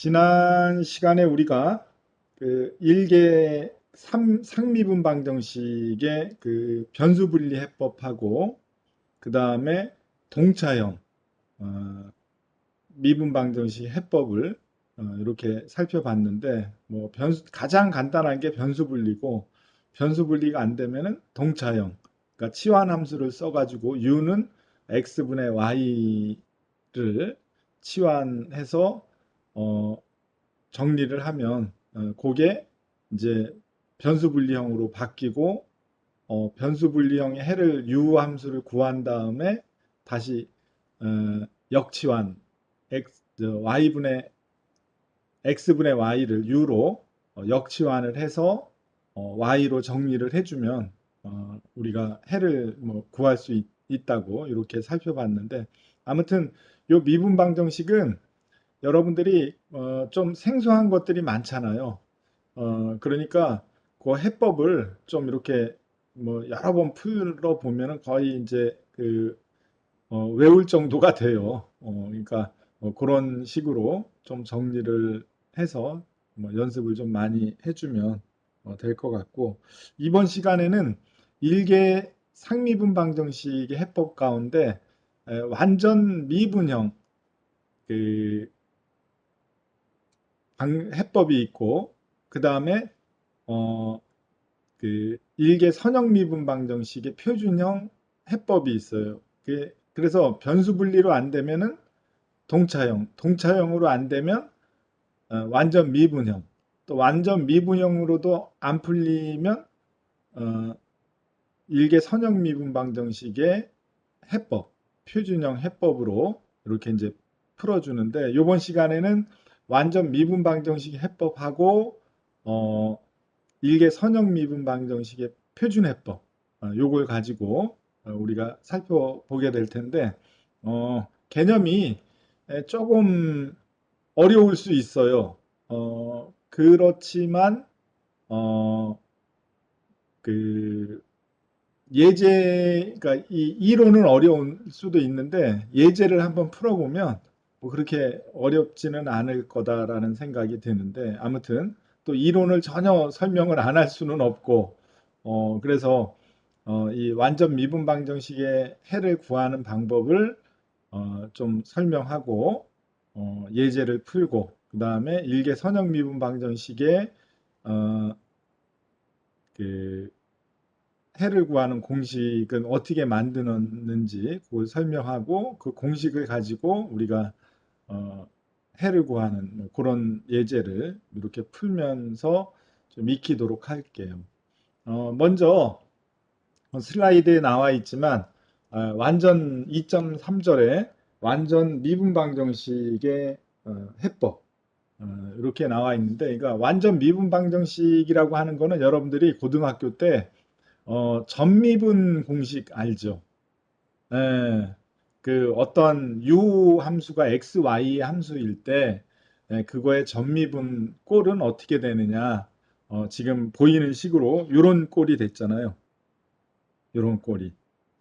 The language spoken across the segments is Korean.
지난 시간에 우리가 그 일개 상미분 방정식의 그 변수 분리 해법하고 그 다음에 동차형 미분 방정식 해법을 이렇게 살펴봤는데 뭐 가장 간단한 게 변수 분리고 변수 분리가 안 되면은 동차형 그러니까 치환 함수를 써가지고 u는 x분의 y를 치환해서 어, 정리를 하면 그게 이제 변수 분리형으로 바뀌고 변수 분리형의 해를 u 함수를 구한 다음에 다시 역치환 y분의 x분의 y를 u로 역치환을 해서 y로 정리를 해주면 우리가 해를 뭐 구할 수 있다고 이렇게 살펴봤는데 아무튼 이 미분 방정식은 여러분들이 좀 생소한 것들이 많잖아요. 그러니까 그 해법을 좀 이렇게 뭐 여러 번 풀어 보면은 거의 이제 그 외울 정도가 돼요. 그러니까 그런 식으로 좀 정리를 해서 뭐 연습을 좀 많이 해주면 될 것 같고 이번 시간에는 일개 상미분 방정식의 해법 가운데 완전 미분형 그 해법이 있고 그 다음에 어, 그 일개 선형 미분 방정식의 표준형 해법이 있어요. 그래서 변수 분리로 안 되면은 동차형, 동차형으로 안 되면 완전 미분형, 또 완전 미분형으로도 안 풀리면 어, 일개 선형 미분 방정식의 해법, 표준형 해법으로 이렇게 이제 풀어주는데 이번 시간에는 완전 미분 방정식 해법하고 일개 선형 미분 방정식의 표준 해법 요걸 가지고 우리가 살펴보게 될 텐데 개념이 조금 어려울 수 있어요. 그렇지만 어, 그 그러니까 이 이론은 어려울 수도 있는데 예제를 한번 풀어보면 뭐 그렇게 어렵지는 않을 거다라는 생각이 드는데 아무튼 또 이론을 전혀 설명을 안 할 수는 없고 그래서 이 완전 미분 방정식의 해를 구하는 방법을 좀 설명하고 예제를 풀고 그 다음에 일개 선형 미분 방정식의 어, 그 해를 구하는 공식은 어떻게 만드는지 그걸 설명하고 그 공식을 가지고 우리가 어, 해를 구하는 뭐 그런 예제를 이렇게 풀면서 좀 익히도록 할게요. 먼저 슬라이드에 나와 있지만 완전 2.3절에 완전 미분 방정식의 해법 이렇게 나와 있는데 그러니까 완전 미분 방정식이라고 하는 거는 여러분들이 고등학교 때 전미분 공식 알죠? 예, 그 어떤 u 함수가 x, y 함수일 때 그거의 전미분 꼴은 어떻게 되느냐? 지금 보이는 식으로 이런 꼴이 됐잖아요. 이런 꼴이.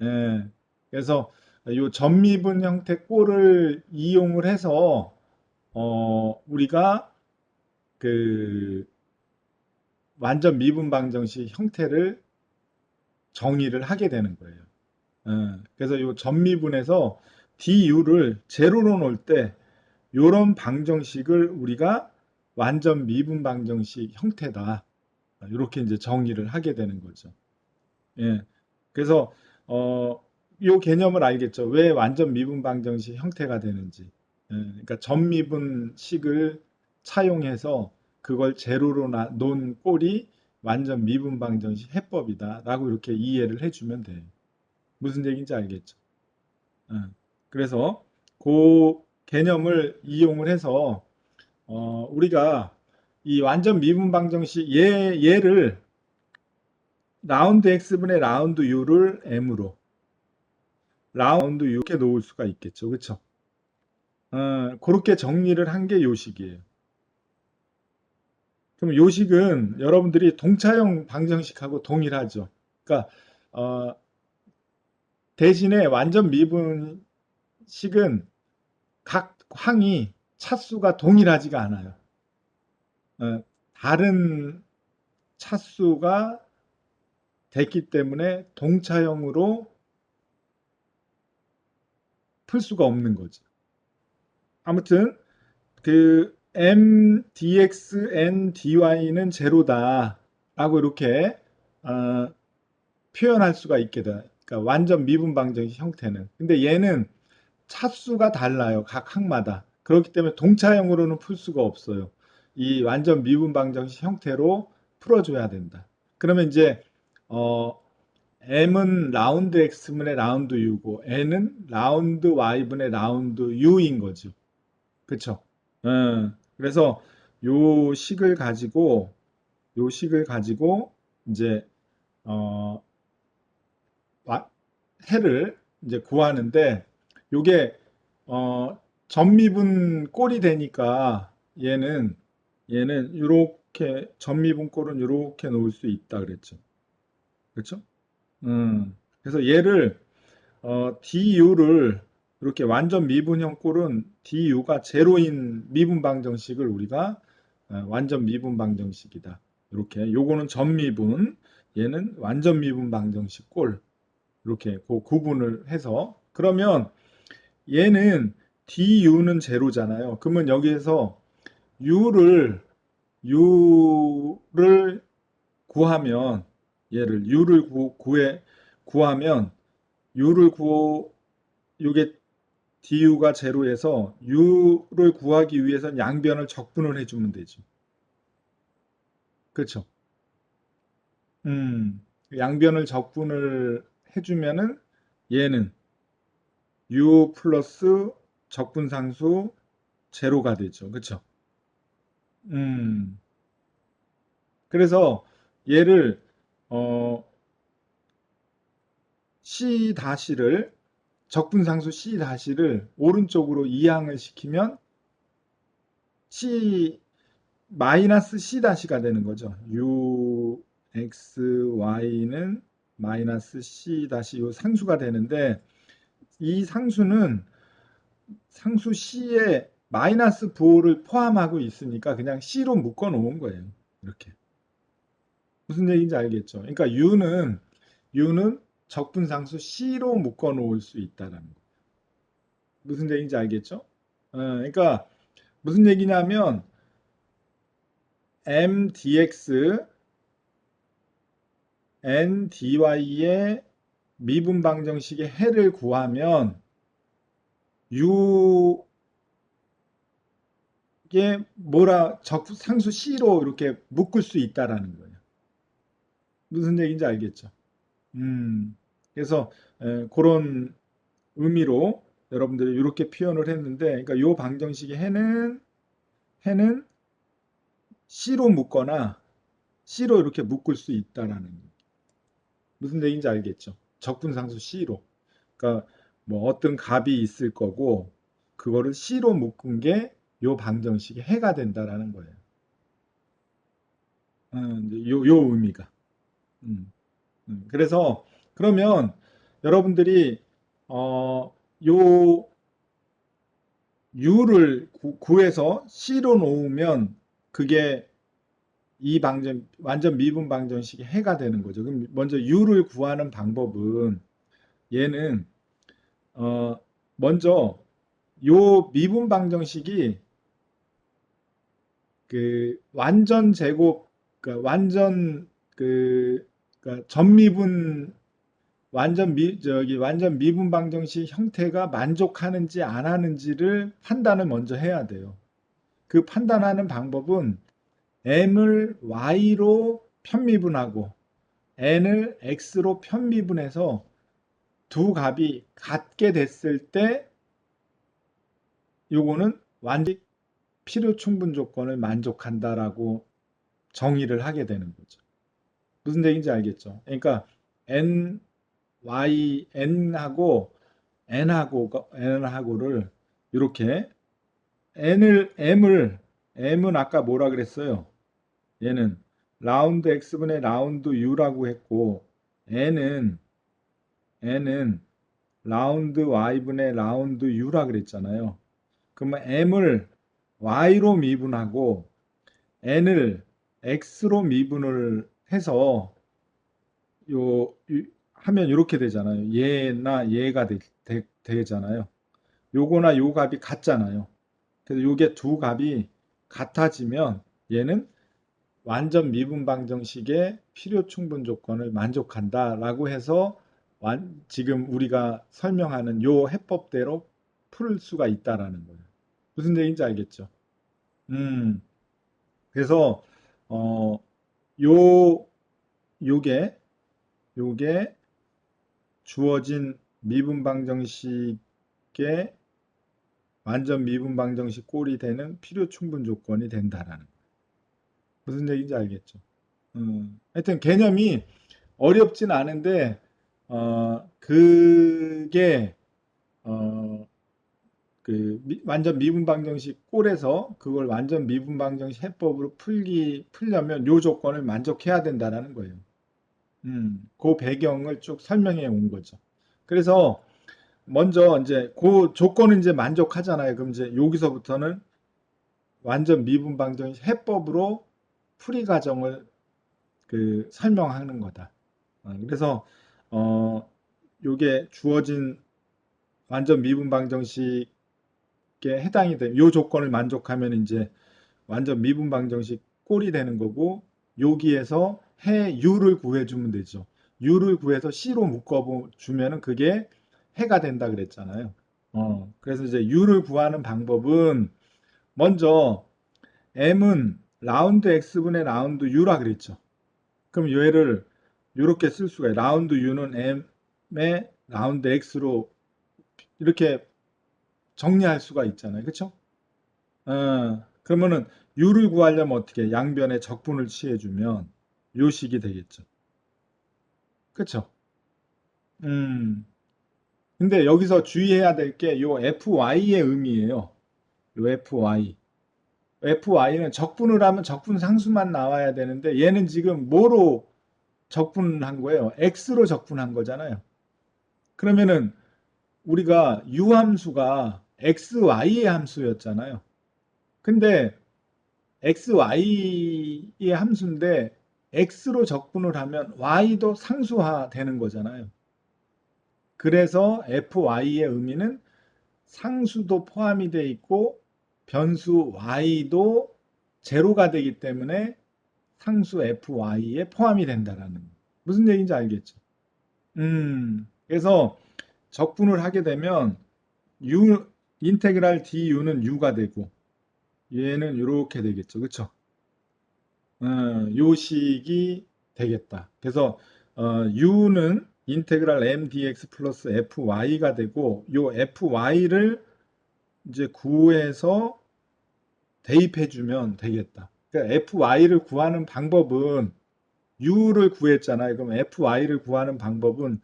예, 그래서 이 전미분 형태 꼴을 이용을 해서 우리가 그 완전 미분 방정식 형태를 정의를 하게 되는 거예요. 그래서 이 전미분에서 du를 제로로 놓을 때 이런 방정식을 우리가 완전 미분 방정식 형태다. 이렇게 이제 정의를 하게 되는 거죠. 예. 그래서 이 개념을 알겠죠. 왜 완전 미분 방정식 형태가 되는지. 그러니까 전미분식을 차용해서 그걸 제로로 놓은 꼴이 완전 미분 방정식 해법이다라고 이렇게 이해를 해주면 돼요. 무슨 얘기인지 알겠죠? 그래서 그 개념을 이용을 해서 우리가 이 완전 미분 방정식 얘를 라운드 x분의 라운드 u를 m으로 라운드 u 이렇게 놓을 수가 있겠죠. 그렇죠? 그렇게 정리를 한 게 요식이에요. 그럼 요식은 여러분들이 동차형 방정식하고 동일하죠. 그러니까 대신에 완전 미분식은 각 항이 차수가 동일하지가 않아요. 다른 차수가 됐기 때문에 동차형으로 풀 수가 없는 거죠. 아무튼 그 m dx n dy는 제로다라고 이렇게 표현할 수가 있게 돼. 그러니까 완전 미분 방정식 형태는. 근데 얘는 차수가 달라요. 각 항마다. 그렇기 때문에 동차형으로는 풀 수가 없어요. 이 완전 미분 방정식 형태로 풀어줘야 된다. 그러면 이제 m은 라운드 x분의 라운드 u고 n은 라운드 y분의 라운드 u인 거죠. 그쵸? 그래서 요 식을 가지고 이제 어, 해를 이제 구하는데 요게 전미분 꼴이 되니까 얘는 요렇게 전미분 꼴은 요렇게 놓을 수 있다 그랬죠. 그렇죠? 그래서 얘를 du를 이렇게 완전 미분형 꼴은 du가 제로인 미분 방정식을 우리가 완전 미분 방정식이다. 이렇게 요거는 전미분, 얘는 완전 미분 방정식 꼴 이렇게 그 구분을 해서 그러면 얘는 du는 제로잖아요. 그러면 여기에서 u를 구하면 얘를 u를 구하면 u를 구호 요게 du가 제로에서 u를 구하기 위해서는 양변을 적분을 해주면 되죠. 그렇죠? 양변을 적분을 해주면은 얘는 u 플러스 적분상수 제로가 되죠. 그렇죠? 음, 그래서 얘를 어, c 다시를 적분상수 c 다시를 오른쪽으로 이항을 시키면 c 마이너스 c 다시가 되는 거죠. u x y는 마이너스 c 다시 요 상수가 되는데 이 상수는 상수 c에 마이너스 부호를 포함하고 있으니까 그냥 c로 묶어 놓은 거예요. 이렇게. 무슨 얘기인지 알겠죠? 그러니까 u는 적분상수 c로 묶어 놓을 수 있다라는 거. 무슨 얘기인지 알겠죠? 그러니까 무슨 얘기냐면 m dx n dy의 미분 방정식의 해를 구하면 u 이게 상수 c로 이렇게 묶을 수 있다라는 거예요. 무슨 얘기인지 알겠죠? 그래서 그런 의미로 여러분들이 이렇게 표현을 했는데, 그러니까 이 방정식의 해는 c로 묶거나 c로 이렇게 묶을 수 있다라는 거예요. 무슨 얘기인지 알겠죠? 적분상수 c로. 그러니까 뭐 어떤 값이 있을 거고 그거를 c로 묶은 게 요 방정식의 해가 된다라는 거예요. 요 의미가. 음, 그래서 그러면 여러분들이 요 u를 구해서 c로 놓으면 그게 이 완전 미분 방정식의 해가 되는 거죠. 그럼 먼저 u를 구하는 방법은 얘는 먼저 요 미분 방정식이 그 완전 제곱, 그러니까 완전 그러니까 전미분 완전 미분 방정식 형태가 만족하는지 안 하는지를 판단을 먼저 해야 돼요. 그 판단하는 방법은 m을 y로 편미분하고 n을 x로 편미분해서 두 값이 같게 됐을 때 요거는 완전 필요 충분 조건을 만족한다라고 정의를 하게 되는 거죠. 무슨 얘기인지 알겠죠? 그러니까 n하고를 이렇게 m은 아까 뭐라 그랬어요? 얘는 라운드 x분의 라운드 u라고 했고 n은 라운드 y분의 라운드 u라 그랬잖아요. 그러면 m을 y로 미분하고 n을 x로 미분을 해서 하면 이렇게 되잖아요. 얘나 얘가 되잖아요. 요거나 요 값이 같잖아요. 그래서 요게 두 값이 같아지면 얘는 완전 미분 방정식의 필요 충분 조건을 만족한다라고 해서 지금 우리가 설명하는 요 해법대로 풀 수가 있다라는 거예요. 무슨 얘기인지 알겠죠? 음, 그래서 어, 요 요게 요게 주어진 미분 방정식의 완전 미분 방정식 꼴이 되는 필요 충분 조건이 된다라는 거예요. 무슨 얘기인지 알겠죠? 하여튼 개념이 어렵진 않은데 그게 어, 완전 미분 방정식 꼴에서 그걸 완전 미분 방정식 해법으로 풀려면 요 조건을 만족해야 된다라는 거예요. 그 배경을 쭉 설명해 온 거죠. 그래서 먼저 이제 그 조건은 이제 만족하잖아요. 그럼 이제 여기서부터는 완전 미분 방정식 해법으로 풀이 과정을 설명하는 거다. 그래서 요게 주어진 완전 미분 방정식에 해당이 돼. 요 조건을 만족하면 이제 완전 미분 방정식 꼴이 되는 거고 여기에서 해 u를 구해주면 되죠. u를 구해서 c로 묶어주면은 그게 해가 된다 그랬잖아요. 그래서 이제 u를 구하는 방법은 먼저 m은 라운드 x분의 라운드 u라 그랬죠. 그럼 얘를 이렇게 쓸 수가 있어요. 라운드 u는 m의 라운드 x로 이렇게 정리할 수가 있잖아요. 그렇죠? 그러면은 u를 구하려면 어떻게 양변에 적분을 취해주면 요 식이 되겠죠. 그렇죠? 음. 근데 여기서 주의해야 될 게 요 fy의 의미예요. 요 fy. fy는 적분을 하면 적분 상수만 나와야 되는데 얘는 지금 뭐로 적분한 거예요? x로 적분한 거잖아요. 그러면은 우리가 u 함수가 xy의 함수였잖아요. 근데 xy의 함수인데 x로 적분을 하면 y도 상수화 되는 거잖아요. 그래서 fy의 의미는 상수도 포함이 되어 있고 변수 y도 제로가 되기 때문에 상수 fy에 포함이 된다라는 무슨 얘기인지 알겠죠? 그래서 적분을 하게 되면 u 인테그랄 du는 u가 되고 얘는 이렇게 되겠죠. 그렇죠? 요식이 되겠다. 그래서 u는 인테그랄 m dx 플러스 fy가 되고 요 fy를 이제 구해서 대입해 주면 되겠다. 그러니까 fy를 구하는 방법은 u를 구했잖아요. 그럼 fy를 구하는 방법은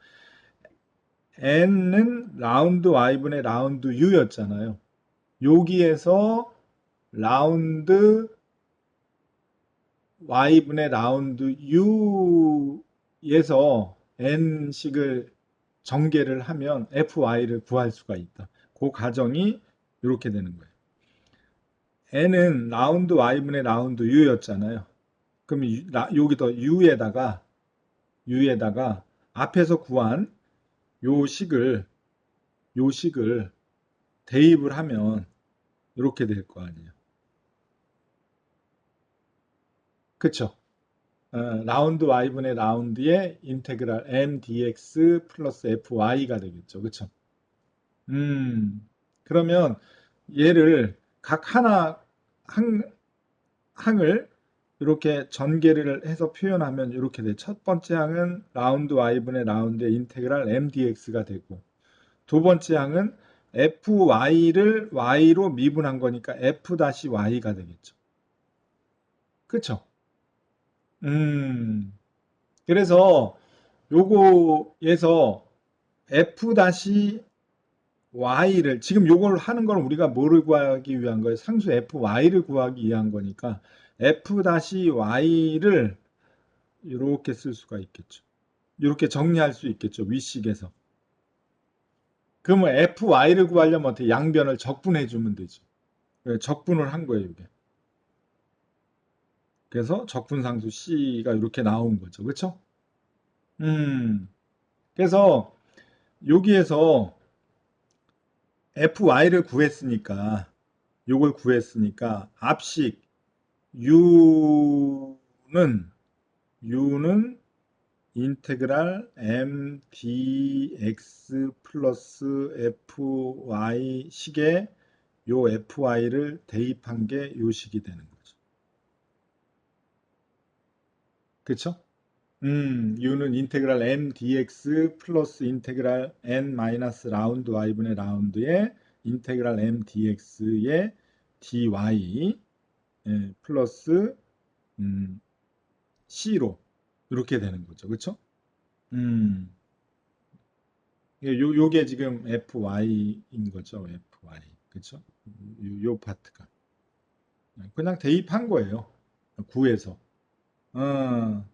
n은 라운드 y분의 라운드 u였잖아요. 여기에서 라운드 y분의 라운드 u에서 n식을 전개를 하면 fy를 구할 수가 있다. 그 가정이 이렇게 되는 거예요. n은 라운드 y분의 라운드 u였잖아요. 그럼 여기다 u에다가 앞에서 구한 요 식을 대입을 하면 이렇게 될 거 아니에요. 그쵸? 라운드 y분의 라운드의 인테그랄 m dx 플러스 fy가 되겠죠. 그쵸? 그러면 얘를 각 항을 이렇게 전개를 해서 표현하면 이렇게 돼. 첫 번째 항은 라운드 y분의 라운드의 인테그랄 m dx가 되고 두 번째 항은 fy를 y로 미분한 거니까 f-y가 되겠죠. 그쵸? 그래서 요거에서 f-y를 지금 요걸 하는 건 우리가 뭐를 구하기 위한 거예요? 상수 fy를 구하기 위한 거니까 f-y를 이렇게 쓸 수가 있겠죠. 이렇게 정리할 수 있겠죠. 위식에서. 그러면 fy를 구하려면 어떻게 양변을 적분해 주면 되죠. 적분을 한 거예요, 이게. 그래서 적분상수 C가 이렇게 나온 거죠. 그렇죠? 그래서 여기에서 fy를 구했으니까 요걸 구했으니까 합식 u는 인테그랄 m dx 플러스 fy 식에 요 fy를 대입한 게 요 식이 되는 거죠. 그쵸? u는 인테그랄 m dx 플러스 인테그랄 n 마이너스 라운드 y분의 라운드에 인테그랄 m dx의 dy 플러스 c로 이렇게 되는 거죠. 그쵸? 음, 요게 지금 fy인 거죠. fy. 그쵸? 요 파트가. 그냥 대입한 거예요. 구에서. 어,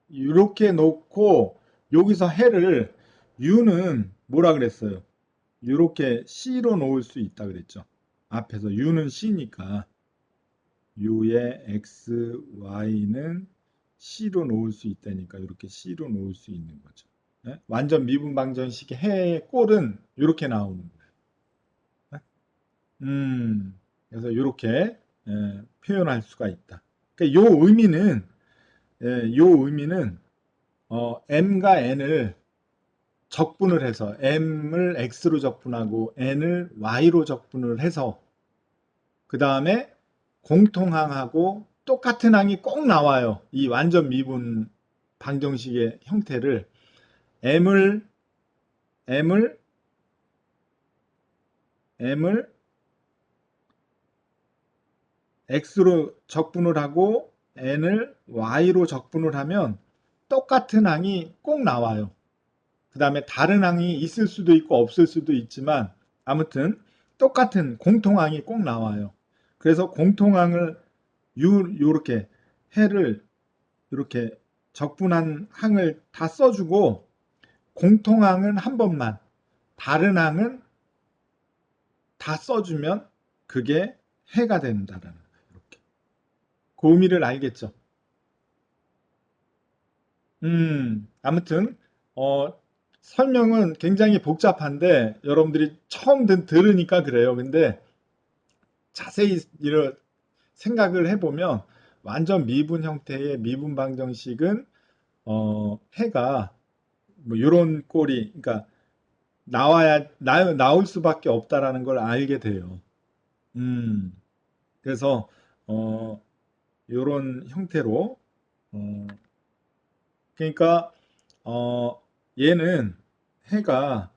이렇게 놓고 여기서 해를 u는 뭐라 그랬어요? 이렇게 c로 놓을 수 있다 그랬죠. 앞에서 u는 c니까 u의 x, y는 c로 놓을 수 있다니까 이렇게 c로 놓을 수 있는 거죠. 네? 완전 미분 방정식의 해의 꼴은 이렇게 나오는 거예요. 네? 그래서 이렇게 표현할 수가 있다. 그러니까 요 의미는 m과 n을 적분을 해서 m을 x로 적분하고 n을 y로 적분을 해서 그 다음에 공통항하고 똑같은 항이 꼭 나와요. 이 완전 미분 방정식의 형태를 m을 m을 m을 x로 적분을 하고 n을 y로 적분을 하면 똑같은 항이 꼭 나와요. 그 다음에 다른 항이 있을 수도 있고 없을 수도 있지만 아무튼 똑같은 공통항이 꼭 나와요. 그래서 공통항을 요렇게 해를 이렇게 적분한 항을 다 써주고 공통항은 한 번만 다른 항은 다 써주면 그게 해가 된다라는 거예요. 이렇게. 그 의미를 알겠죠? 아무튼 설명은 굉장히 복잡한데 여러분들이 처음 들으니까 그래요. 근데 자세히 생각을 해보면 완전 미분 형태의 미분 방정식은 해가 뭐 이런 꼴이 그러니까 나올 수밖에 없다라는 걸 알게 돼요. 음, 그래서 이런 형태로 어, 그러니까 어, 얘는 해가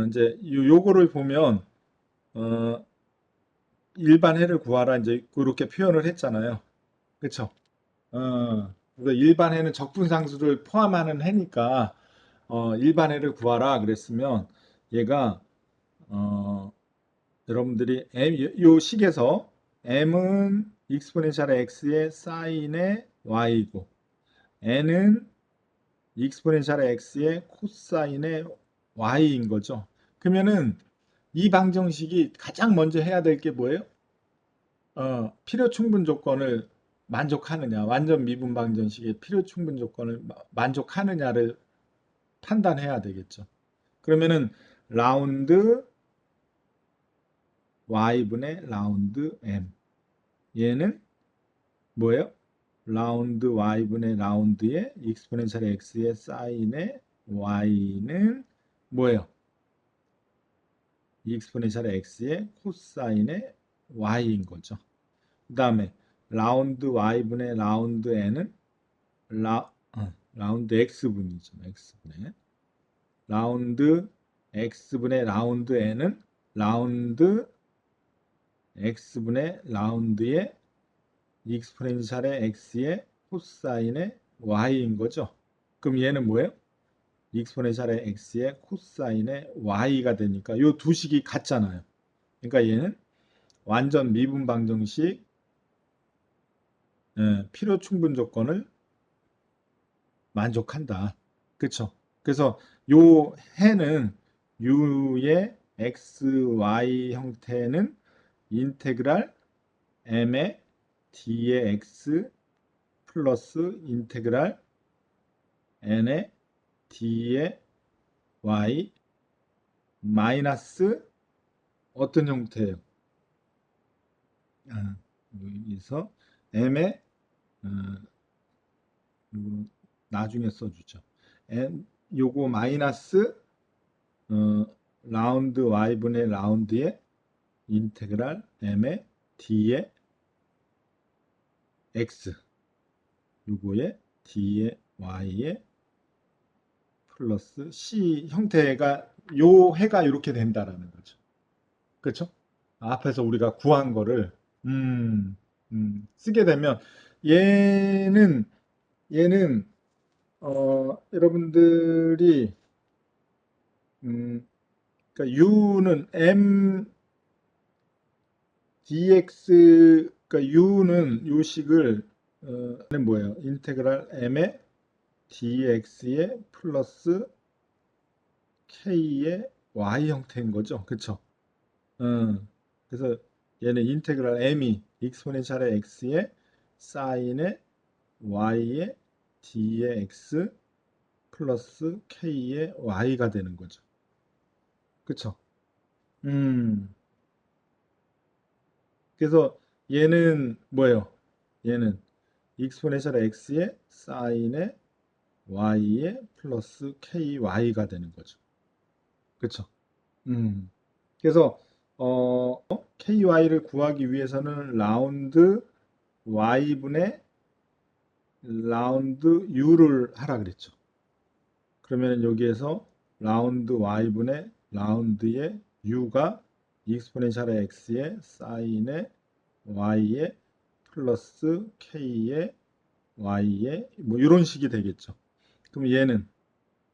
이제 요거를 보면 어, 일반 해를 구하라 이제 그렇게 표현을 했잖아요. 그렇죠? 그래서 일반 해는 적분상수를 포함하는 해니까 일반 해를 구하라 그랬으면 얘가 어, 여러분들이 요 식에서 m은 익스포넨셜 x의 사인의 y이고 n은 익스포넨셜 x의 코사인의 y인 거죠. 그러면은 이 방정식이 가장 먼저 해야 될 게 뭐예요? 필요 충분 조건을 만족하느냐, 완전 미분 방정식의 필요 충분 조건을 만족하느냐를 판단해야 되겠죠. 그러면은 라운드 y분의 라운드 m 얘는 뭐예요? 라운드 y분의 라운드의 익스포넨셜 x의 사인의 y는 뭐예요? 익스포넨셜 x의 코사인의 y인 거죠. 그 다음에 라운드 y분의 라운드 n은 라운드 x분이죠. x분의 라운드 x분의 라운드 n은 라운드 x분의 라운드의 익스포넨셜의 x의 코사인의 y인 거죠. 그럼 얘는 뭐예요? 익스포넨셜의 x의 코사인의 y가 되니까 이 두 식이 같잖아요. 그러니까 얘는 완전 미분 방정식 필요 충분 조건을 만족한다. 그쵸? 그래서 요 해는 u의 x, y 형태는 인테그랄 m의 d의 x 플러스 인테그랄 n의 d의 y 마이너스 어떤 형태예요? 여기서 m의 어, 요거 나중에 써주죠. 요거 마이너스 어, 라운드 y분의 라운드의 인테그랄 m의 d의 x 요거의 d의 y의 플러스 c 형태가 요 해가 이렇게 된다라는 거죠. 그렇죠? 앞에서 우리가 구한 거를 쓰게 되면 얘는 얘는 여러분들이 그러니까 u는 m dx 그러니까 u는 요식을 는 뭐예요? 인테그랄 m의 dx의 플러스 k의 y 형태인 거죠. 그쵸? 그래서 얘는 인테그랄 m이 익스포넨셜의 x의 사인의 y의 d의 x 플러스 k의 y가 되는 거죠. 그쵸? 음, 그래서 얘는 뭐예요? 얘는 익스포넨셜 x의 사인의 y의 플러스 ky가 되는 거죠. 그쵸? 음. 그래서 ky를 구하기 위해서는 라운드 y분의 라운드 u를 하라 그랬죠. 그러면 여기에서 라운드 y분의 라운드의 u가 익스포넨셜의 x의 사인의 y의 플러스 k의 y의 뭐 이런 식이 되겠죠. 그럼 얘는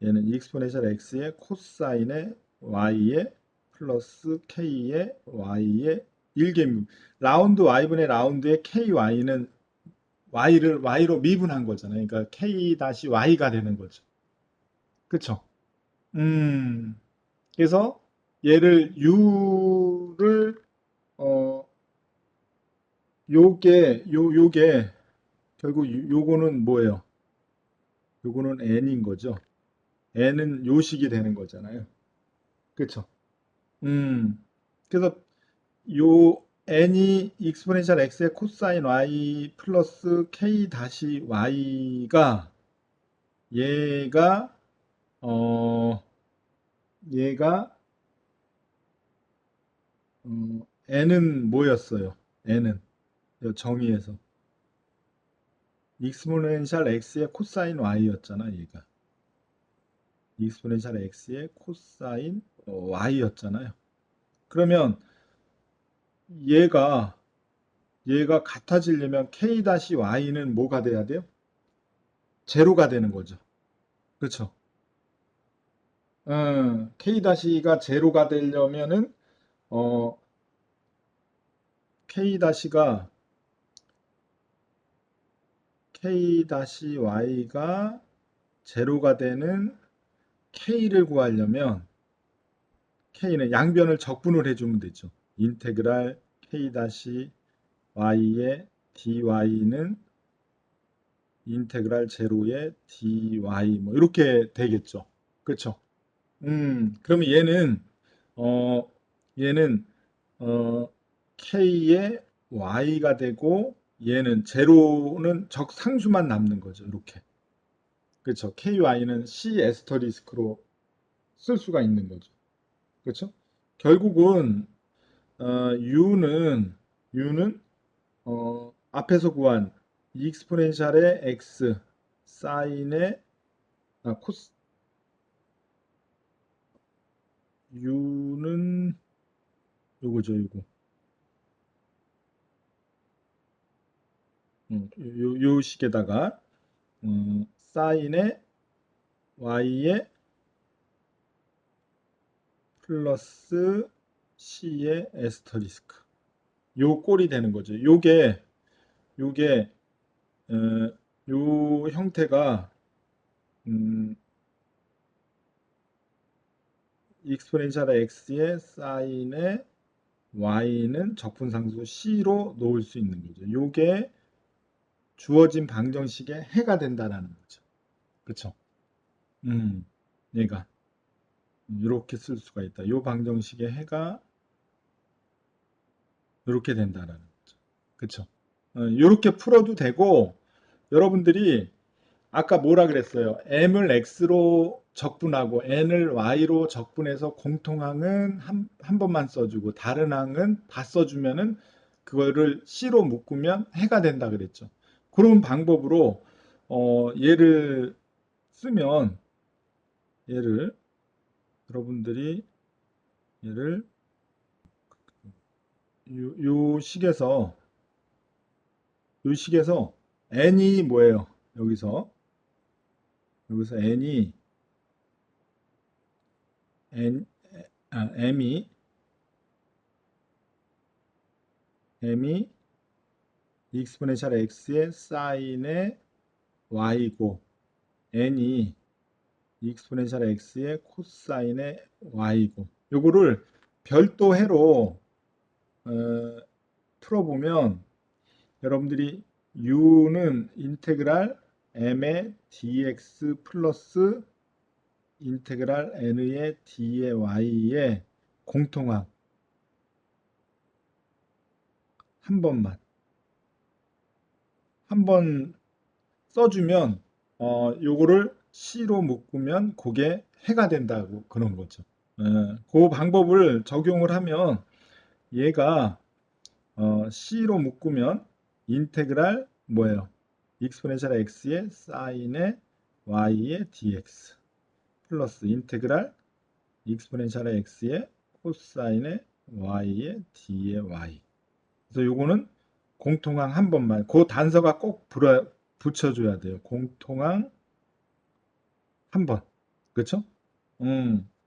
익스포넨셜 x의 코사인의 y의 플러스 k의 y의 일개미 라운드 y분의 라운드의 ky는 y를 y로 미분한 거잖아요. 그러니까 k-y가 되는 거죠. 그쵸? 음, 그래서 얘를 u를 어 요게 결국 요거는 뭐예요? 요거는 n인 거죠. n은 요식이 되는 거잖아요. 그쵸? 음, 그래서 요 n이 익스포넨셜 x의 코사인 y 플러스 k 다시 y가 얘가 어 얘가 n은 뭐였어요? n은 요 정의에서 익스포넨셜 x의 코사인 y였잖아 얘가 익스포넨셜 x의 코사인 y였잖아요. 그러면 얘가 얘가 같아지려면 k-y는 뭐가 돼야 돼요? 제로가 되는 거죠. 그렇죠? k-가 제로가 되려면은 어, k-가 k-y가 제로가 되는 k를 구하려면 k는 양변을 적분을 해주면 되죠. 인테그랄 k-y의 dy는 인테그랄 제로의 dy 뭐 이렇게 되겠죠. 그렇죠? 그러면 어, 얘는 k의 y가 되고 얘는 제로는 적상수만 남는 거죠. 이렇게. 그렇죠. ky는 c 에스터리스크로 쓸 수가 있는 거죠. 그렇죠? 결국은 u는 앞에서 구한 익스포넨셜의 x 사인의 코스 u는 요거죠, 요거. 요 식에다가 사인의 y의 플러스 c의 에스터리스크 요 꼴이 되는 거죠. 요게 어, 요 형태가 음, 익스포넨셜 x의 사인의 y는 적분상수 c로 놓을 수 있는 거죠. 요게 주어진 방정식의 해가 된다라는 거죠. 그쵸? 얘가 이렇게 쓸 수가 있다. 요 방정식의 해가 이렇게 된다라는 거죠. 그쵸? 이렇게 풀어도 되고 여러분들이 아까 뭐라 그랬어요? m을 x로 적분하고 n을 y로 적분해서 공통항은 한 번만 써주고 다른 항은 다 써주면은 그거를 c로 묶으면 해가 된다 그랬죠. 그런 방법으로 얘를 쓰면 얘를 여러분들이 얘를 요 식에서 n이 뭐예요? 여기서 n m이 익스포넨셜 x의 사인의 y고 n이 익스포넨셜 x의 코사인의 y고 요거를 별도 해로 풀어보면 여러분들이 u는 인테그랄 m의 dx 플러스 인테그랄 n의 d의 y의 공통항 한 번 써주면 요거를 C로 묶으면 그게 해가 된다고 그런 거죠. 그 방법을 적용을 하면 얘가 C로 묶으면 인테그랄 뭐예요? 익스포넨셜 x의 사인의 y의 dx 플러스 인테그랄 익스포넨셜 x의 코사인의 y의 d의 y. 그래서 요거는 공통항 한 번만. 그 단서가 꼭 붙여줘야 돼요. 공통항 한 번. 그렇죠?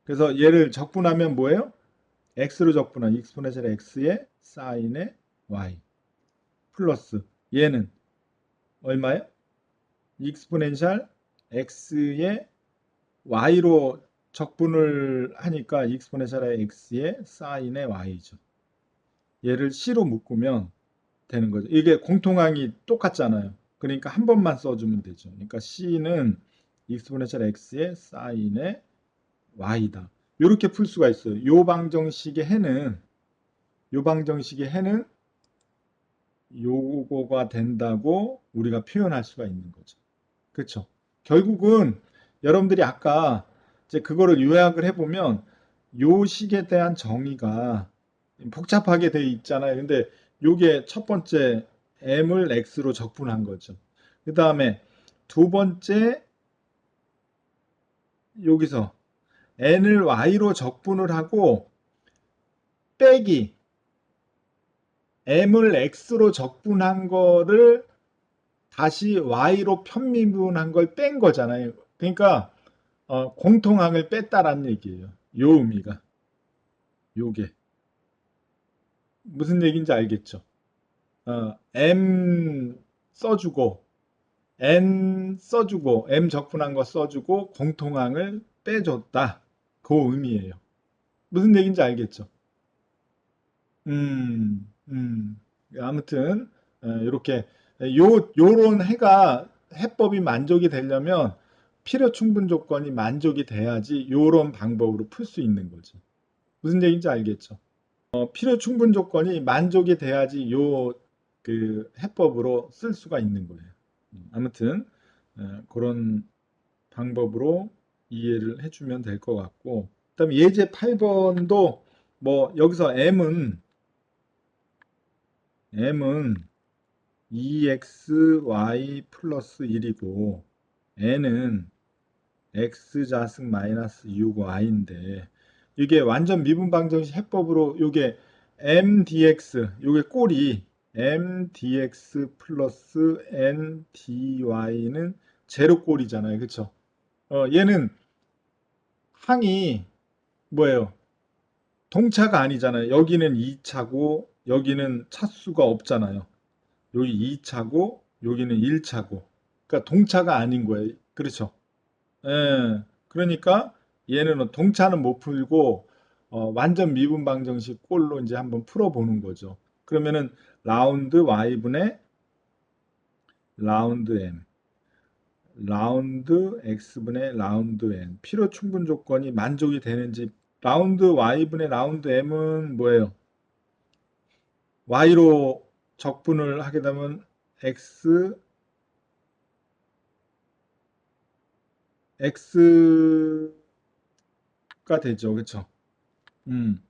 그래서 얘를 적분하면 뭐예요? x로 적분한 익스포넨셜 x의 사인의 y 플러스 얘는 얼마예요? 익스포넨셜 x의 y로 적분을 하니까 익스포넨셜 x의 사인의 y죠. 얘를 c로 묶으면 되는 거죠. 이게 공통항이 똑같잖아요. 그러니까 한 번만 써주면 되죠. 그러니까 c는 익스포넨셜 x의 사인의 y다. 이렇게 풀 수가 있어요. 요 방정식의 해는 요거가 된다고 우리가 표현할 수가 있는 거죠. 그렇죠? 결국은 여러분들이 아까 이제 그거를 요약을 해보면 요 식에 대한 정의가 복잡하게 돼 있잖아요. 근데 요게 첫 번째 m을 x로 적분한 거죠. 그 다음에 두 번째 여기서 n을 y로 적분을 하고 빼기 m을 x로 적분한 거를 다시 y로 편미분한 걸 뺀 거잖아요. 그러니까 공통항을 뺐다라는 얘기예요. 요 의미가 요게 무슨 얘기인지 알겠죠? m 써주고 n 써주고 m 적분한 거 써주고 공통항을 빼줬다. 그 의미예요. 무슨 얘기인지 알겠죠? 아무튼 이렇게 요런 해법이 만족이 되려면 필요 충분 조건이 만족이 돼야지 요런 방법으로 풀 수 있는 거죠. 무슨 얘기인지 알겠죠? 필요 충분 조건이 만족이 돼야지 요 그 해법으로 쓸 수가 있는 거예요. 아무튼 그런 방법으로 이해를 해주면 될 것 같고, 그다음에 예제 8번도 뭐 여기서 m은 2xy 플러스 1이고 n은 x자승 마이너스 6y인데 이게 완전 미분방정식 해법으로 이게 mdx 이게 꼴이 mdx 플러스 ndy는 제로꼴이잖아요. 그쵸? 얘는 항이 뭐예요? 동차가 아니잖아요. 여기는 2차고 여기는 차수가 없잖아요. 여기 2차고 여기는 1차고. 그러니까 동차가 아닌 거예요. 그렇죠? 예. 그러니까 얘는 동차는 못 풀고 완전 미분 방정식 꼴로 이제 한번 풀어보는 거죠. 그러면은 라운드 y분의 라운드 m, 라운드 x분의 라운드 n, 필요 충분 조건이 만족이 되는지. 라운드 y분의 라운드 m은 뭐예요? y로 적분을 하게 되면 x가 되죠. 그쵸? 음,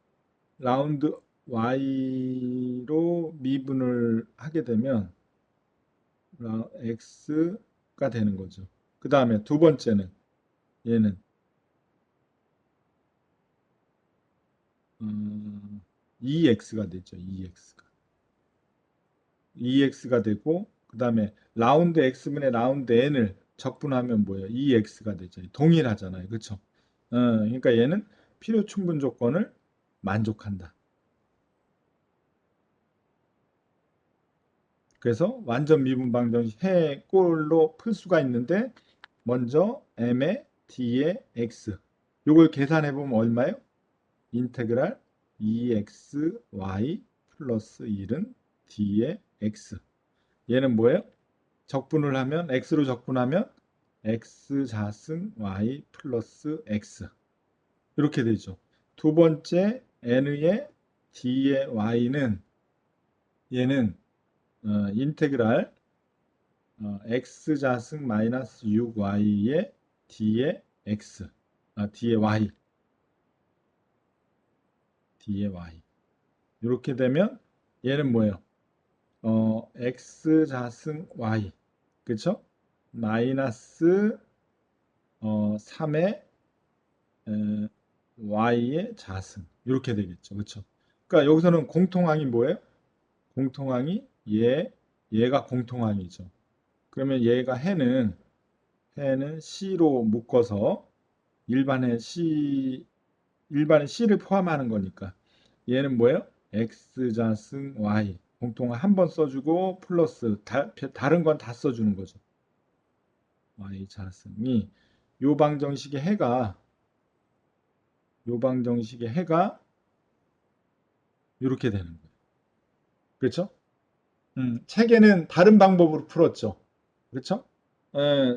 라운드 y로 미분을 하게 되면 x가 되는 거죠. 그 다음에 두 번째는 얘는 2x가 되죠. 2x가 되고, 그 다음에 라운드 x분의 라운드 n을 적분하면 뭐예요? 2x가 되죠. 동일하잖아요. 그쵸? 그러니까 얘는 필요 충분 조건을 만족한다. 그래서 완전 미분 방정식 해 꼴로 풀 수가 있는데, 먼저 m의 d의 x, 요걸 계산해 보면 얼마예요? 인테그랄 2xy 플러스 1은 d의 x. 얘는 뭐예요? 적분을 하면 x로 적분하면 x 자승 y 플러스 x 이렇게 되죠. 두 번째 n의 d의 y는 얘는 인테그랄 x 자승 마이너스 6y의 d의 x, d의 y 이렇게 되면 얘는 뭐예요? x 자승 y, 그쵸? 마이너스 3의 y의 자승 이렇게 되겠죠. 그쵸? 그러니까 여기서는 공통항이 뭐예요? 공통항이 얘가 공통항이죠. 그러면 얘가 해는 c로 묶어서 일반의 c를 포함하는 거니까 얘는 뭐예요? x 자승 y 공통항 한 번 써주고 플러스 다른 건 다 써주는 거죠. y 자승이 요 방정식의 해가 이렇게 되는 거예요. 그렇죠? 책에는 다른 방법으로 풀었죠. 그렇죠?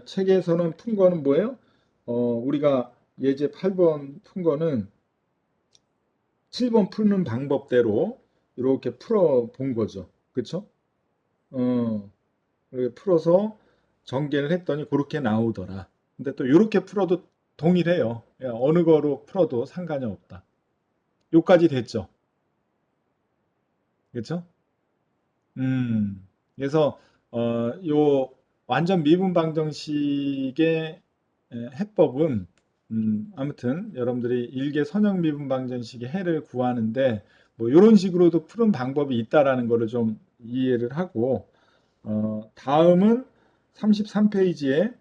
책에서는 푼 거는 뭐예요? 우리가 예제 8번 푼 거는 7번 푸는 방법대로 이렇게 풀어 본 거죠. 그렇죠? 어, 이렇게 풀어서 전개를 했더니 그렇게 나오더라. 근데 또 이렇게 풀어도 동일해요. 어느 거로 풀어도 상관이 없다. 요까지 됐죠. 그렇죠? 그래서 요 완전 미분 방정식의 해법은 아무튼 여러분들이 일개 선형 미분 방정식의 해를 구하는데 뭐 이런 식으로도 푸는 방법이 있다라는 거를 좀 이해를 하고 다음은 33페이지에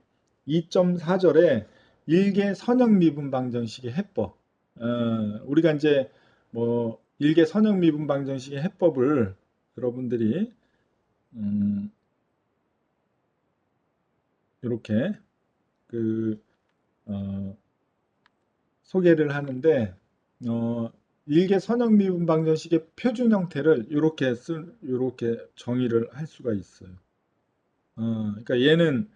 2.4절에 일개 선형 미분 방정식의 해법. 우리가 이제 뭐 일개 선형 미분 방정식의 해법을 여러분들이 음, 이렇게 그 어, 소개를 하는데 어, 일개 선형 미분 방정식의 표준 형태를 이렇게 정의를 할 수가 있어요. 그러니까 얘는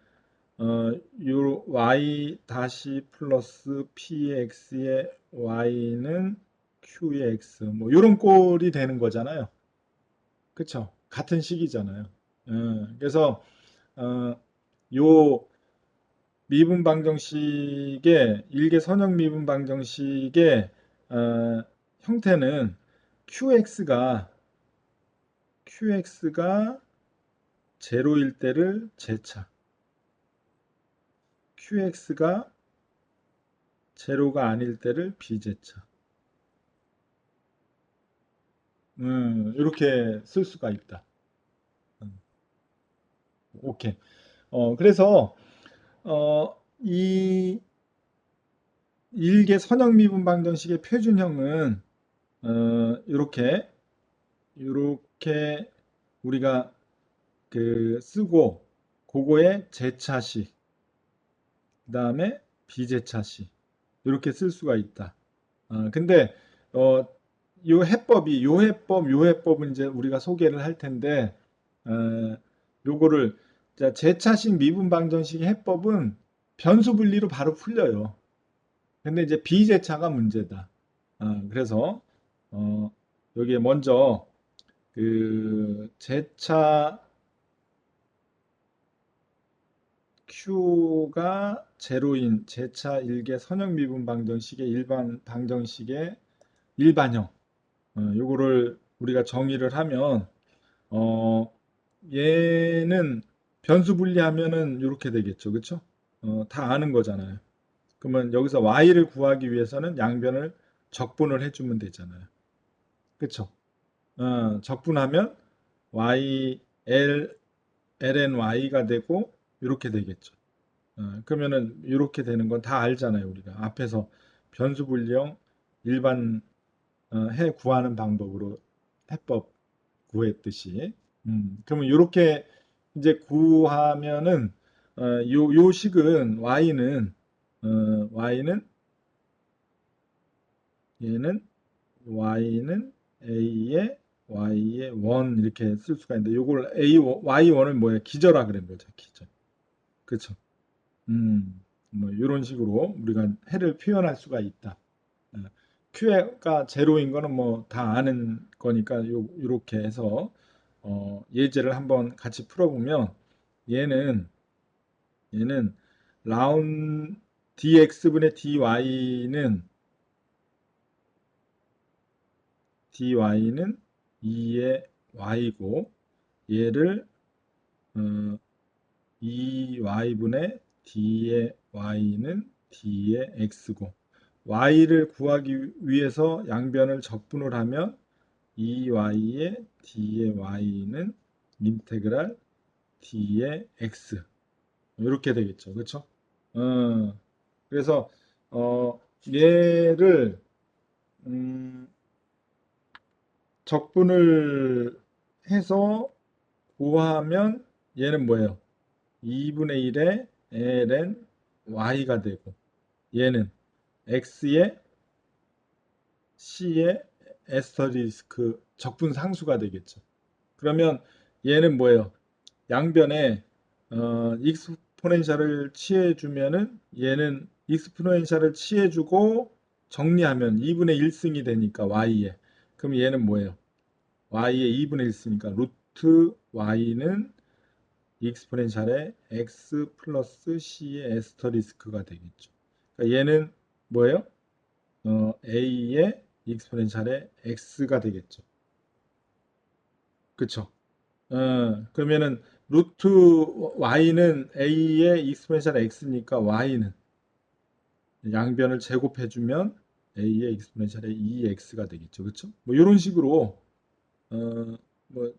요 y 다시 플러스 px의 y는 q의 x 뭐 이런 꼴이 되는 거잖아요. 그쵸? 같은 식이잖아요. 그래서 요 미분 방정식의 일개 선형 미분 방정식의 형태는 qx가 제로일 때를 제차, qx가 제로가 아닐 때를 비제차. 이렇게 쓸 수가 있다. 음, 오케이. 그래서 이 일개 선형 미분 방정식의 표준형은 이렇게 우리가 그 쓰고 그거의 제차식, 그 다음에 비제차식 이렇게 쓸 수가 있다. 근데 요 해법이 요 해법은 이제 우리가 소개를 할 텐데 요거를 자, 제차식 미분 방정식 해법은 변수 분리로 바로 풀려요. 근데 이제 비제차가 문제다. 그래서 어, 여기에 먼저 그 제차 Q가 제로인 제차 일개 선형 미분 방정식의 일반 방정식의 일반형. 요거를 우리가 정의를 하면 어, 얘는 변수 분리하면은 이렇게 되겠죠. 그쵸? 다 아는 거잖아요. 그러면 여기서 y를 구하기 위해서는 양변을 적분을 해주면 되잖아요. 그쵸? 적분하면 y, lny가 되고 이렇게 되겠죠. 그러면은 이렇게 되는 건 다 알잖아요. 우리가 앞에서 변수 분리형 일반 해 구하는 방법으로 해법 구했듯이. 그러면 이렇게 이제 구하면은 요 식은 y는 얘는 y는 a의 y의 원 이렇게 쓸 수가 있는데 요걸 a y1을 뭐야 기저라 그런 거죠. 기저. 그렇죠. 뭐 이런 식으로 우리가 해를 표현할 수가 있다. 어, Q가 제로인 거는 뭐 다 아는 거니까 요렇게 해서 예제를 한번 같이 풀어보면 얘는 얘는 라운 dx분의 dy는 2의 y고 얘를 어, 2y분의 d의 y는 d의 x고 y를 구하기 위해서 양변을 적분을 하면 2y의 d의 y는 인테그랄 d의 x 이렇게 되겠죠. 그렇죠? 그래서 얘를 음, 적분을 해서 구하면 얘는 뭐예요? 2분의 1의 ln y가 되고 얘는 x의 c의 에스터리스크 적분 상수가 되겠죠. 그러면 얘는 뭐예요? 양변에 익스포넨셜을 취해주면은 얘는 익스포넨셜을 취해주고 정리하면 2분의 1승이 되니까 y에 그럼 얘는 뭐예요? y의 2분의 1승이니까 루트 y는 익스포넨셜의 x 플러스 c의 에스터리스크가 되겠죠. 그러니까 얘는 뭐예요? a의 익스포넨셜의 x가 되겠죠. 그쵸? 그러면은 루트 y는 a의 익스포넨셜 x니까 y는 양변을 제곱해주면 a의 익스포넨셜의 2x가 되겠죠. 그쵸? 뭐 이런 식으로 뭐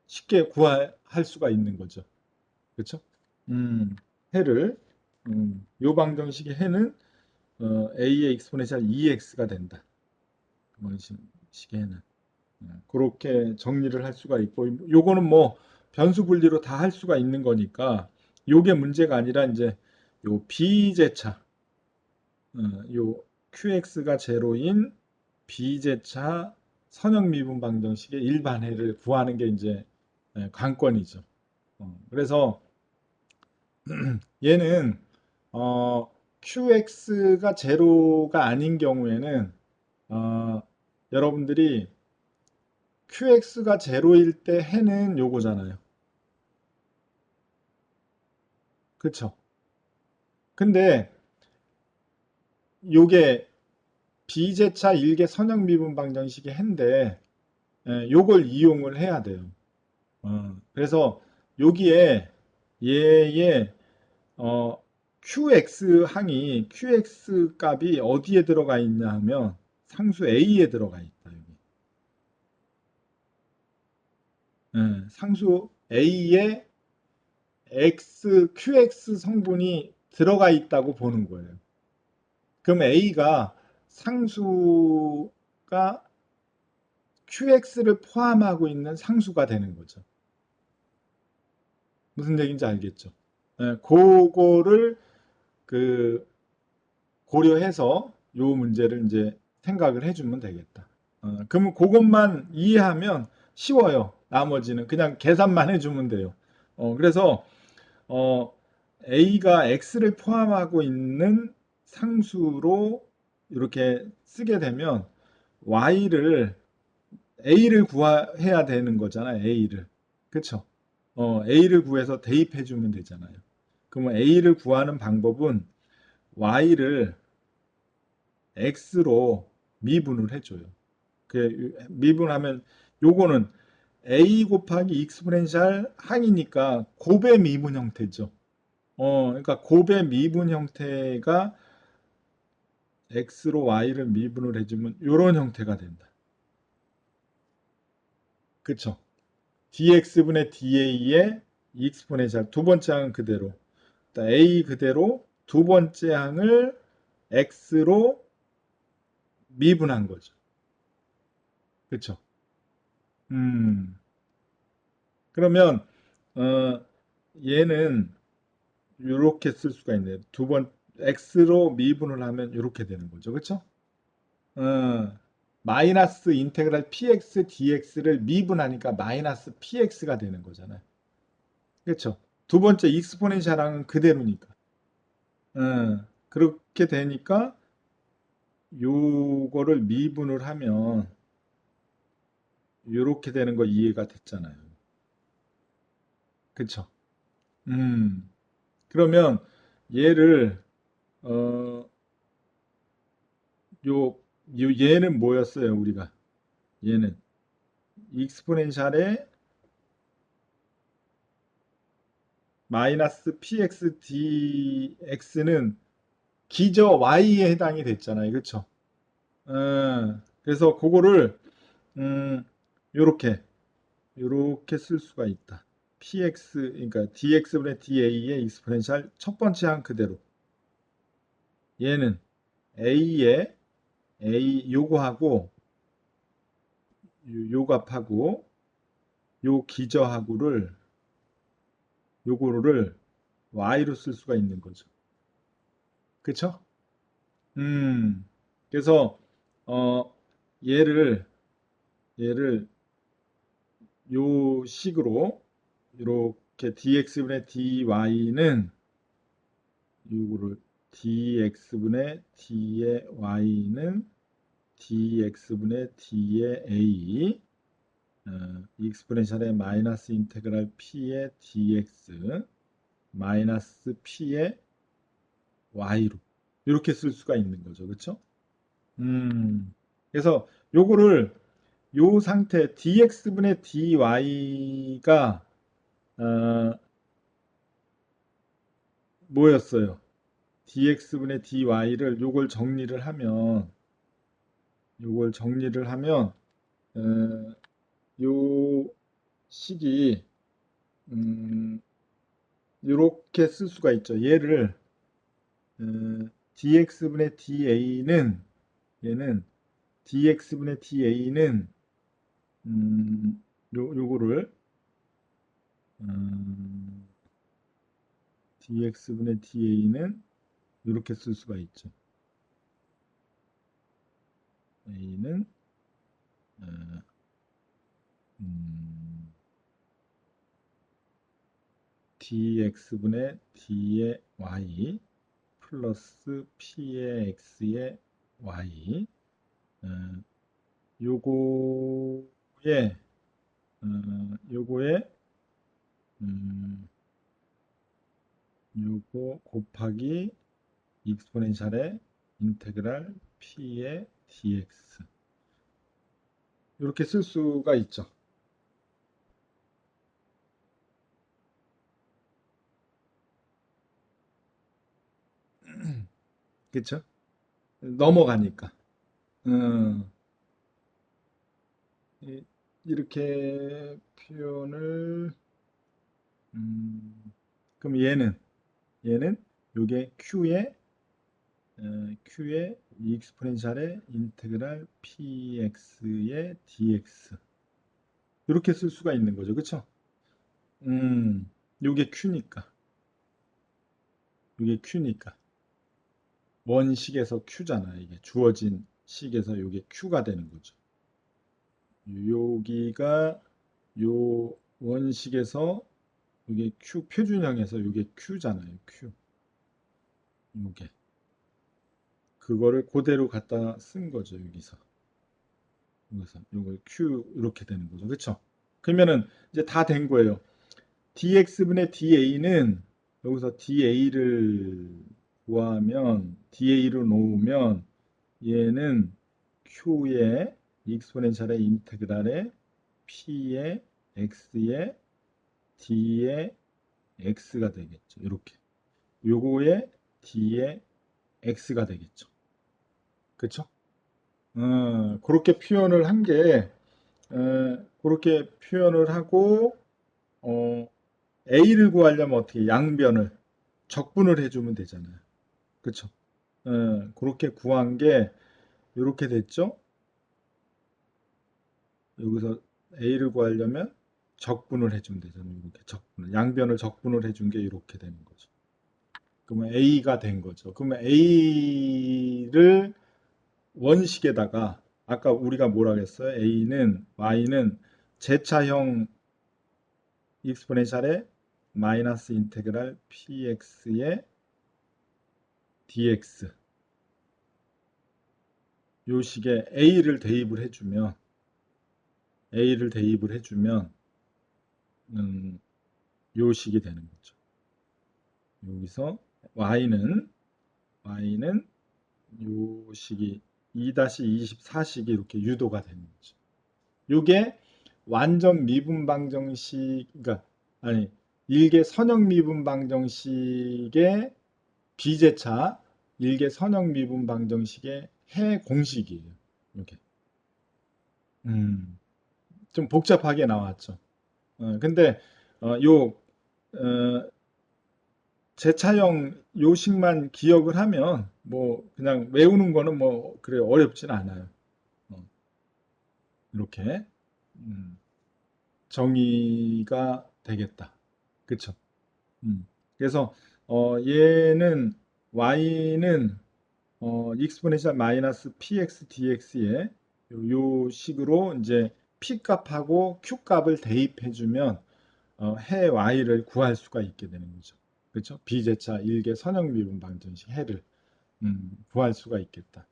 쉽게 구할 수가 있는 거죠. 그쵸? 음, 해를 요 방정식의 해는 a의 익스포넨셜 2x가 된다. 뭐 식의 해는. 그렇게 정리를 할 수가 있고 요거는 뭐 변수 분리로 다 할 수가 있는 거니까 요게 문제가 아니라 이제 요 비제차 요 qx가 제로인 비제차 선형 미분 방정식의 일반해를 구하는 게 이제 관건이죠. 그래서 얘는 qx가 제로가 아닌 경우에는 여러분들이 qx가 제로일 때 해는 요거잖아요. 그쵸? 근데 요게 비제차 일개 선형 미분 방정식의 해인데 요걸 이용을 해야 돼요. 그래서 여기에 얘의 qx 값이 어디에 들어가 있냐 하면 상수 a에 들어가 있다. 여기. 상수 a에 qx 성분이 들어가 있다고 보는 거예요. 그럼 a가 상수가 qx를 포함하고 있는 상수가 되는 거죠. 무슨 얘기인지 알겠죠? 그거를 그 고려해서 요 문제를 이제 생각을 해주면 되겠다. 그러면 그것만 이해하면 쉬워요. 나머지는 그냥 계산만 해주면 돼요. 그래서 어, A가 X를 포함하고 있는 상수로 이렇게 쓰게 되면 Y를 A를 구해야 되는 거잖아요. A를. 그쵸? A를 구해서 대입해 주면 되잖아요. 그러면 A를 구하는 방법은 Y를 X로 미분을 해줘요. 그 미분하면 요거는 A 곱하기 익스포넨셜 항이니까 곱의 미분 형태죠. 그러니까 곱의 미분 형태가 X로 Y를 미분을 해주면 요런 형태가 된다. 그쵸? dx분의 da의 익스포넨셜 두 번째 항은 그대로 a 그대로 두 번째 항을 x로 미분한 거죠. 그쵸? 음, 그러면 얘는 이렇게 쓸 수가 있네요. 두 번 x로 미분을 하면 이렇게 되는 거죠. 그쵸? 어, 마이너스 인테그랄 px dx를 미분하니까 마이너스 px가 되는 거잖아요. 그쵸? 두 번째 익스포넨셜항은 그대로니까. 그렇게 되니까 요거를 미분을 하면 요렇게 되는 거 이해가 됐잖아요. 그쵸? 음, 그러면 얘를 어, 요, 얘는 뭐였어요, 우리가? 얘는 익스포넨셜의 마이너스 px dx는 기저 y에 해당이 됐잖아요. 그쵸? 그래서 그거를 음, 요렇게 요렇게 쓸 수가 있다. px 그러니까 dx분의 da의 익스포넨셜 첫 번째 항 그대로 얘는 a의 a 요거하고 요 값하고 요 기저하고를 요거를 y로 쓸 수가 있는 거죠. 그쵸? 음 그래서 어 얘를 얘를 요 식으로 이렇게 dx분의 dy는 요거를 dx분의 d의 y는 dx분의 d의 a 익스포넨셜의 마이너스 인테그랄 p의 dx 마이너스 p의 y로 이렇게 쓸 수가 있는 거죠. 그렇죠? 그래서 요거를 요 상태 dx분의 dy가 뭐였어요? dx분의 dy를 요걸 정리를 하면 어, 요 식이 이렇게 쓸 수가 있죠. 얘를 dx분의 da는 얘는 dx분의 da는 요거를 음, dx분의 da는 이렇게 쓸 수가 있죠. a는 어, 음, dx분의 d의 y 플러스 p의 x의 y 어, 요거에 요거에 음, 요거 곱하기 익스포넨셜의 인테그랄 p의 dx 이렇게 쓸 수가 있죠. 그쵸? 넘어가니까. 음, 이렇게 표현을 그럼 얘는 요게 q의 익스포넨셜의 인테그랄 px의 dx 이렇게 쓸 수가 있는 거죠. 그쵸? 요게 q니까. 요게 q니까. 원식에서 q잖아, 이게 주어진. 식에서 요게 q가 되는 거죠. 여기가 요 원식에서 요게 q 표준형에서 요게 q잖아요. q. 요게 그거를 그대로 갖다 쓴 거죠. 여기서 요걸 q 이렇게 되는 거죠. 그렇죠? 그러면은 이제 다 된 거예요. dx분의 da는 여기서 da를 구하면 da로 놓으면 얘는 q의 익스포넨셜의 인테그랄에 p의 x의 d의 x가 되겠죠. 이렇게 요거의 d의 x가 되겠죠. 그렇죠? 그렇게 표현을 한 게, 그렇게 표현을 하고, A를 구하려면 어떻게 양변을, 적분을 해주면 되잖아요. 그쵸? 그렇게 구한 게, 이렇게 됐죠? 여기서 A를 구하려면 적분을 해주면 되잖아요. 이렇게 적분을. 양변을 적분을 해준 게 이렇게 되는 거죠. 그러면 A가 된 거죠. 그러면 A를 원식에다가 아까 우리가 뭐라 그랬어요? Y는 제차형 익스포넨셜의 마이너스 인테그랄 px의 dx 요 식에 A를 대입을 해주면 요 식이 되는 거죠. 여기서 Y는 요 식이 2-24식이 이렇게 유도가 되는 거죠. 요게 완전 미분 방정식, 그러니까 아니 일개 선형 미분 방정식의 비제차 일개 선형 미분 방정식의 해 공식이에요. 이렇게 좀 복잡하게 나왔죠. 근데 요 제차형 요식만 기억을 하면 뭐 그냥 외우는 거는 뭐 그래 어렵진 않아요. 어, 이렇게 음, 정의가 되겠다. 그쵸? 그래서 얘는 y는 익스포넨셜 마이너스 px dx에 요 식으로 이제 p 값하고 q 값을 대입해주면 해 y를 구할 수가 있게 되는 거죠. 그렇죠? 비제차 일개 선형 미분 방정식 해를 구할 수가 있겠다.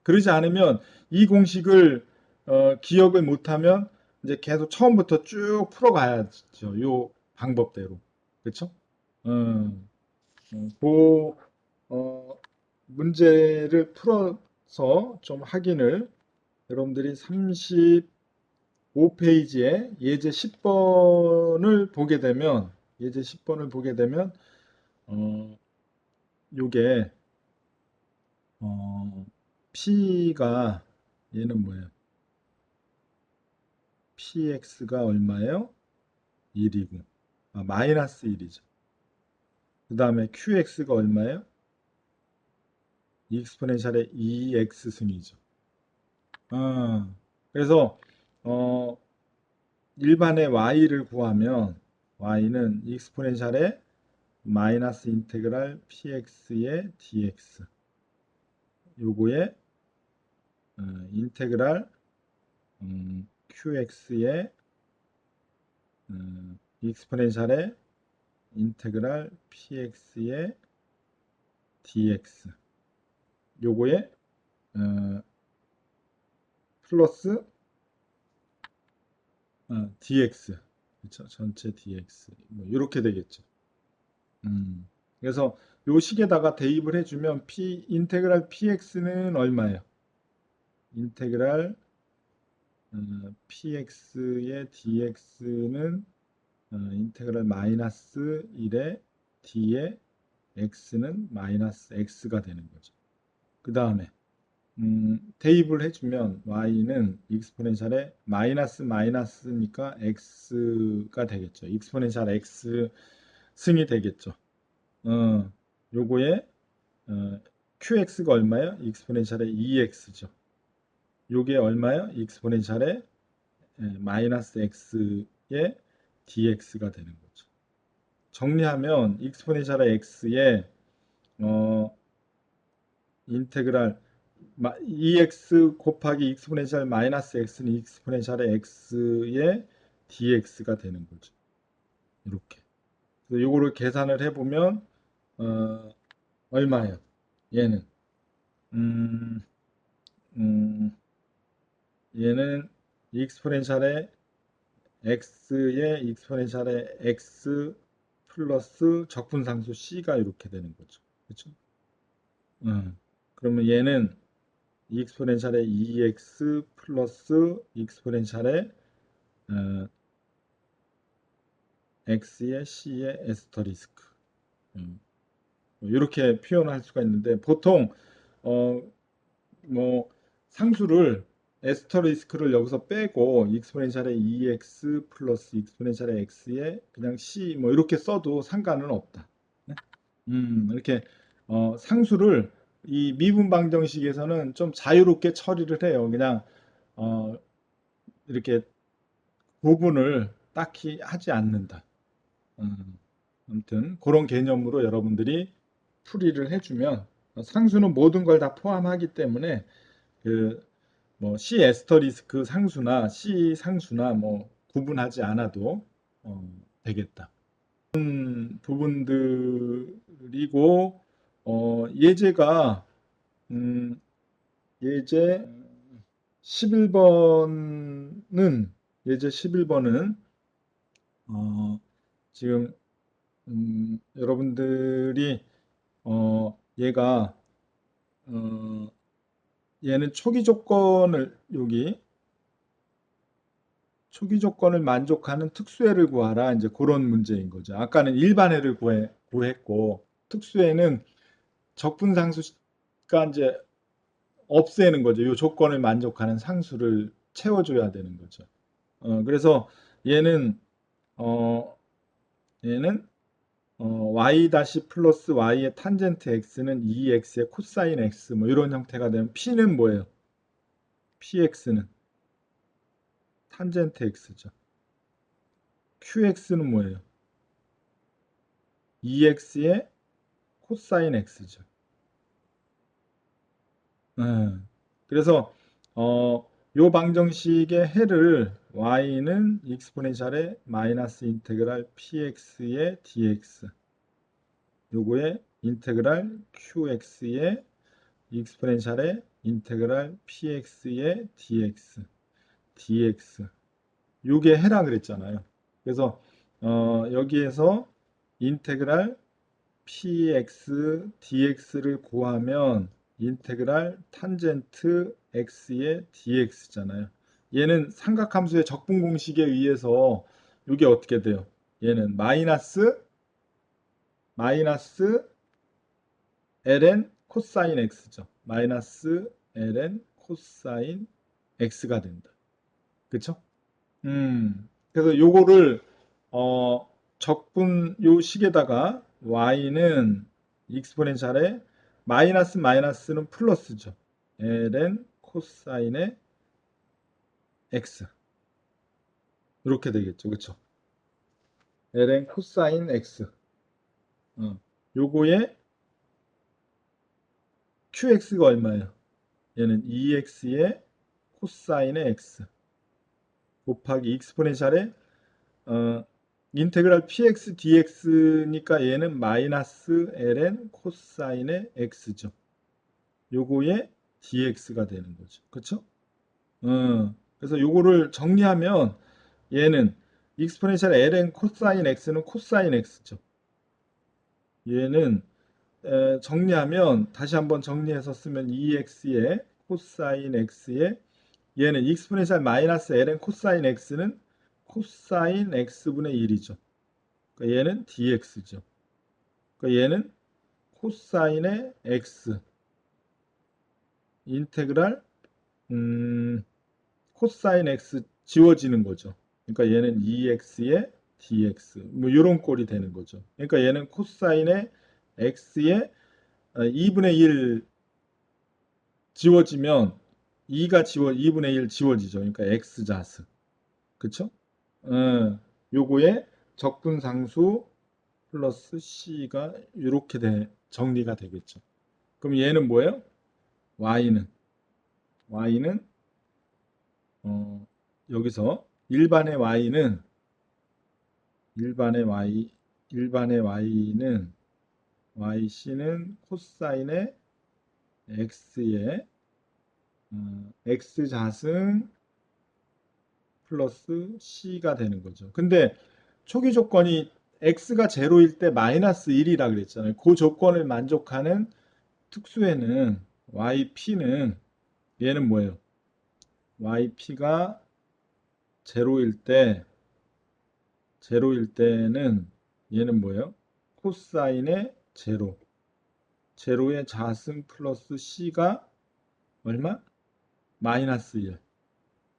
그러지 않으면 이 공식을 기억을 못하면 이제 계속 처음부터 쭉 풀어가야죠. 요 방법대로. 그렇죠? 그 어, 문제를 풀어서 좀 확인을 여러분들이 35페이지에 예제 10번을 보게 되면 어, 요게 P가 얘는 뭐예요? PX가 얼마예요? 1이고 마이너스 1이죠. 그 다음에 QX가 얼마예요? 익스포넨셜의 2x 승이죠. 그래서 어, 일반의 y를 구하면 y는 익스포넨셜의 마이너스 인테그랄 px의 dx 요거에 인테그랄 qx의 익스포넨셜의 인테그랄 px의 dx 요거에 플러스 dx 그렇죠? 전체 dx 뭐 이렇게 되겠죠. 그래서 요 식에다가 대입을 해주면 인테그랄 px는 얼마예요? 인테그랄 px의 dx는 인테그랄 마이너스 1에 d의 x는 마이너스 x가 되는 거죠. 그 다음에 대입을 해주면 y는 익스포넨셜의 마이너스 마이너스니까 x가 되겠죠. 익스포넨셜 x 승이 되겠죠. 요거에 qx가 얼마예요? 익스포넨셜의 2x죠. 요게 얼마예요? 익스포넨셜의 마이너스 x의 dx가 되는 거죠. 정리하면 익스포넨셜의 x에 인테그랄 EX 곱하기 익스포넨셜 마이너스 X는 익스포넨셜의 X의 DX가 되는 거죠. 이렇게. 그래서 요거를 계산을 해보면, 얼마예요? 얘는. 음, 음, 얘는 익스포넨셜의 X의 익스포넨셜의 X 플러스 적분상수 C가 이렇게 되는 거죠. 그렇죠? 그러면 얘는 익스포넨셜의 EX 플러스 익스포넨셜의 어, X의 C의 에스터리스크. 이렇게 표현할 수가 있는데 보통 어, 뭐 상수를 에스터리스크를 여기서 빼고 익스포넨셜의 EX 플러스 익스포넨셜의 X의 그냥 C 뭐 이렇게 써도 상관은 없다. 네? 이렇게 상수를 이 미분 방정식에서는 좀 자유롭게 처리를 해요. 그냥 어, 이렇게 구분을 딱히 하지 않는다. 아무튼 그런 개념으로 여러분들이 풀이를 해주면 상수는 모든 걸 다 포함하기 때문에 그 뭐 C 에스터리스크 상수나 C 상수나 뭐 구분하지 않아도 되겠다. 부분들이고 예제가 예제 11번은 예제 11번은 지금 여러분들이 얘가 어, 얘는 초기 조건을 여기 초기 조건을 만족하는 특수해를 구하라 이제 그런 문제인 거죠. 아까는 일반해를 구했고 특수해는 적분상수가 이제 없애는 거죠. 이 조건을 만족하는 상수를 채워줘야 되는 거죠. 그래서 얘는 어, 얘는 y 다시 플러스 y의 탄젠트 x는 2x의 코사인 x 뭐 이런 형태가 되면 p는 뭐예요? px는 탄젠트 x죠. qx는 뭐예요? 2x의 코사인 x죠. 네. 그래서 요 방정식의 해를 y는 익스포넨셜의 마이너스 인테그랄 px의 dx 요거의 인테그랄 qx의 익스포넨셜의 인테그랄 px의 dx 요게 해라 그랬잖아요. 그래서 여기에서 인테그랄 px dx를 구하면 인테그랄 탄젠트 x의 dx잖아요. 얘는 삼각함수의 적분 공식에 의해서 이게 어떻게 돼요? 얘는 마이너스 ln 코사인 x죠. 마이너스 ln 코사인 x가 된다. 그쵸? 그래서 요거를 적분 요 식에다가 y는 익스포넨셜에 마이너스 마이너스는 플러스죠. ln 코사인의 x 이렇게 되겠죠. 그쵸? ln 코사인 x 요거의 qx가 얼마예요? 얘는 2x의 코사인의 x 곱하기 익스포넨셜에 어, 인테그랄 px dx니까 얘는 마이너스 ln 코사인의 x죠. 요거의 dx가 되는 거죠. 그렇죠? 그래서 요거를 정리하면 얘는 익스포넨셜 ln 코사인 x는 코사인 x죠. 얘는 정리하면 다시 한번 정리해서 쓰면 2x의 코사인 x의 얘는 익스포넨셜 마이너스 ln 코사인 x는 코사인 x분의 1이죠. 그러니까 얘는 dx죠. 그러니까 얘는 코사인의 x 인테그랄 코사인 x 지워지는 거죠. 그러니까 얘는 2x의 dx 뭐 이런 꼴이 되는 거죠. 그러니까 얘는 코사인의 x의 2분의 1 지워지면 2분의 1 지워지죠. 그러니까 x자스. 그쵸? 요거의 적분상수 플러스 c가 이렇게 정리가 되겠죠. 그럼 얘는 뭐예요? y는 y는 여기서 일반의 y는 yc는 코사인의 x의 x자승 플러스 c가 되는 거죠. 근데 초기 조건이 x가 0일 때 마이너스 1이라 그랬잖아요. 그 조건을 만족하는 특수에는 yp는 얘는 뭐예요? yp가 0일 때는 얘는 뭐예요? 코사인의 0. 제로의 자승 플러스 c가 얼마? 마이너스 1.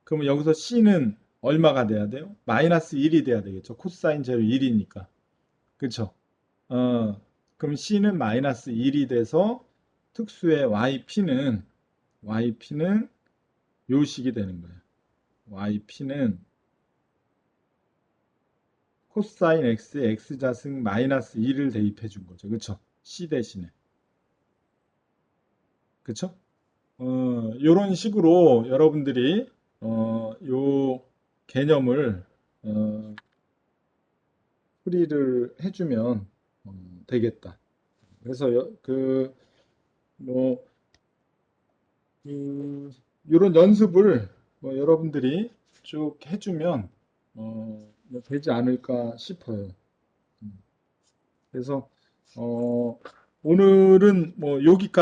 그러면 여기서 c는 얼마가 돼야 돼요? 마이너스 1이 돼야 되겠죠. 코사인 제로 1이니까. 그쵸? 그럼 c는 마이너스 1이 돼서 특수의 yp는 요 식이 되는 거예요. yp는 코사인 x의 x자승 마이너스 1을 대입해 준 거죠. 그쵸? c 대신에. 그쵸? 요런 식으로 여러분들이 요 개념을 풀이를 해주면 되겠다. 그래서 뭐 요런 연습을 뭐 여러분들이 쭉 해주면 뭐 되지 않을까 싶어요. 그래서 오늘은 뭐 여기까지